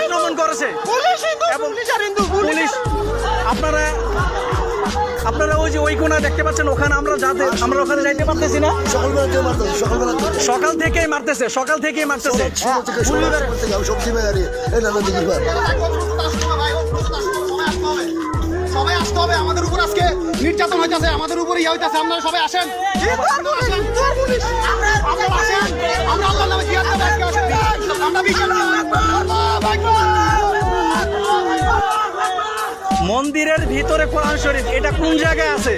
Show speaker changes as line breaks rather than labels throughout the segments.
আক্রমণ করেছে এবং পুলিশ আপনারা ওই যে ওই কোণা দেখতে পাচ্ছেন, ওখানে আমরা ওখানে যাইতে পারতেছি না। সকাল থেকেই মারতেছে।
সবাই আসতে হবে, আমাদের উপর আজকে নির্যাতন হইতেছে, আমাদের উপরে ইয়ে হইতেছে। আপনারা সবাই আসেন, আমরা আল্লাহর নামে জিহাদ করব। আমরা
মন্দিরের ভিতরে কোরআন শরীফ, এটা কোন জায়গায় আছে?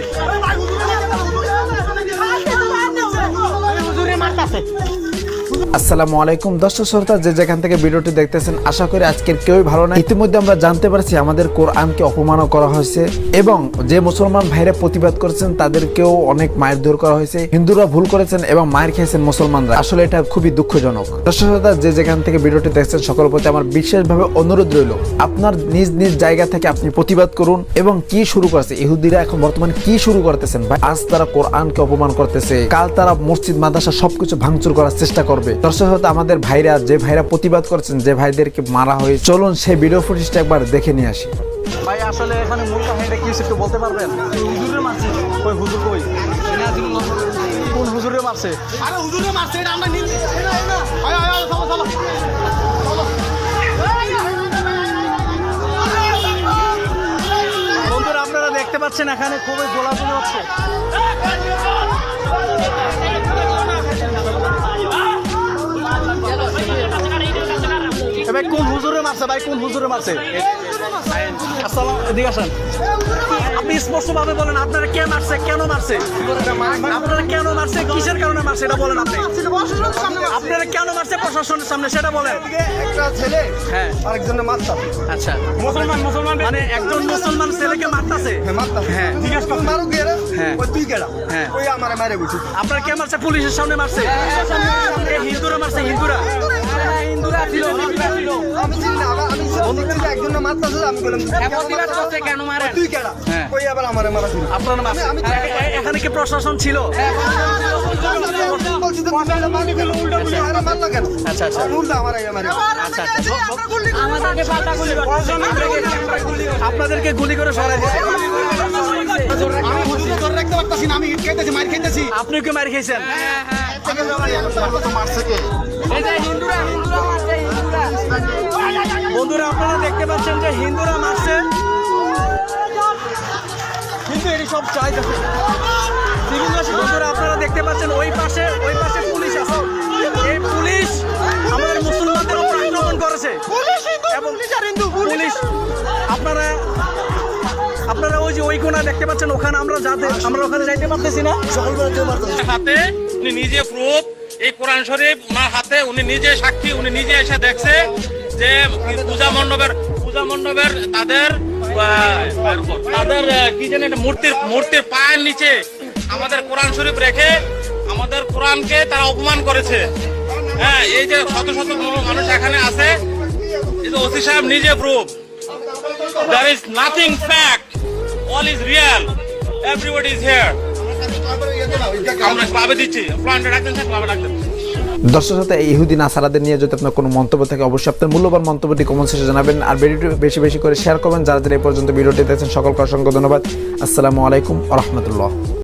আসসালামু আলাইকুম দর্শক শ্রোতা, যে যেখান থেকে ভিডিওটি দেখতেছেন, আশা করি আজকের কেউই ভালো না। ইতিমধ্যে আমরা জানতে পারছি আমাদের কোরআনকে অপমান করা হয়েছে এবং যে মুসলমান ভাইরা প্রতিবাদ করেছেন তাদেরকেও অনেক মারধর করা হয়েছে। হিন্দুরা ভুল করেছেন এবং মার খেয়েছেন মুসলমানরা। আসলে এটা খুবই দুঃখজনক। দর্শক শ্রোতা, যে যেখান থেকে ভিডিওটি দেখছেন, সকলের প্রতি আমার বিশেষভাবে অনুরোধ রইল, আপনার নিজ নিজ জায়গা থেকে আপনি প্রতিবাদ করুন। এবং কি শুরু করেছে ইহুদিরা, এখন বর্তমানে কি শুরু করতেছেন ভাই? আজ তারা কোরআনকে অপমান করতেছে, কাল তারা মসজিদ মাদ্রাসা সবকিছু ভাঙচুর করার চেষ্টা করবে। দর্শক শ্রোতা, আমাদের ভাইরা, যে ভাইরা প্রতিবাদ করছেন, যে ভাইদেরকে মারা হয়ে, চলুন সেই ভিডিও ফুটেজটা একবার দেখে নিয়ে আসি।
ভাই আসলে এখানে মূল কাহিনীটা কি একটু বলতে পারবেন? হুজুরে মারছে। কই হুজুর কই? কোন হুজুরে মারছে?
আরে হুজুরে মারছে, এটা আমরা নিন। আয় আয় আয়, চলো চলো।
বন্ধুরা, আপনারা দেখতে পাচ্ছেন এখানে খুবই গোলাগুলি হচ্ছে। ভাই কোন হুজুরে মারছে? ভাই কোন হুজুরে মারছে? আসসালাম, এদিকে আসেন। আপনি স্পষ্ট ভাবে বলেন, আপনারা কে মারছে, কেন মারছে? আপনারা কেন মারছে, কিসের কারণে মারছে, এটা বলেন। আপনারা কেন মারছে প্রশাসনের সামনে, সেটা বলেন।
একটা ছেলে
হ্যাঁ
আরেকজনের মারছে।
আচ্ছা, মুসলমান মানে একজন মুসলমান ছেলেকে মারতাছে। হ্যাঁ,
জিজ্ঞাসা করুন, মারো গেরা।
হ্যাঁ।
ওই তুই গেরা।
হ্যাঁ।
ওই আমারে মারে বসে।
আপনারা কে মারছে? পুলিশের সামনে মারছে। হিন্দুরা মারছে, হিন্দুরা ছিল।
আমি চিনি না, আমি দেখছি যে একজন মারতাছে, আমি বললাম
কেন মারে?
তুই গেরা।
হ্যাঁ।
ওই আবার আমারে মারা ছিল।
আপনারা মারছে। এখানে কি প্রশাসন ছিল?
বলছি তো মারলা আরে মারলা কেন?
আচ্ছা আচ্ছা
উল্টা আমারে মারে।
আচ্ছা আপনাদেরকে গুলি করে সরাই দিয়েছে।
আমি হুজুর ধরে রাখতে পারতাছি না, আমি হিট খাইতেছি, মার খাইতেছি।
আপনি কি মার খেয়েছেন?
মারছে কে?
বন্ধুরা, আপনারা দেখতে পাচ্ছেন যে হিন্দুরা মারছে, কিন্তু এটি সব চাইতেছে। বন্ধুরা, আপনারা দেখতে পাচ্ছেন ওই পাশে পুলিশ আছে। এই পুলিশ আমাদের মুসলমানদের উপর আক্রমণ করেছে এবং পুলিশ আপনারা ওই যে ওই কোণা দেখতে পাচ্ছেন, ওখানে আমরা ওখানে যাইতে পারতেছি না।
হাতে উনি নিজে প্রুফ, এই কোরআন শরীফ ওনার হাতে, উনি নিজে সাক্ষী, উনি নিজে এসে দেখছে যে পূজা মণ্ডপের তাদের কি জানি মূর্তির পায়ের নিচে আমাদের কোরআন শরীফ রেখে আমাদের কোরআনকে তারা অপমান করেছে। হ্যাঁ, এই যে শত শত মানুষ এখানে আছে, এই যে ওসি সাহেব নিজে proof. There is nothing fact, all is real, everybody is here. আমরা ক্লাবে দিচ্ছি, প্ল্যান্টে রাখতেন, ক্লাবে রাখতেন।
দর্শক শ্রোতা, এই ইহুদি নাসারাদের নিয়ে যদি আপনার কোনো মন্তব্য থাকে, অবশ্যই আপনার মূল্যবান মন্তব্যটি কমেন্ট সেকশনে জানাবেন। আর ভিডিওটি বেশি বেশি করে শেয়ার করবেন। যারা এই পর্যন্ত ভিডিওটি দেখছেন সকলকে অসংখ্য ধন্যবাদ। আসসালামু আলাইকুম ওয়া রাহমাতুল্লাহ।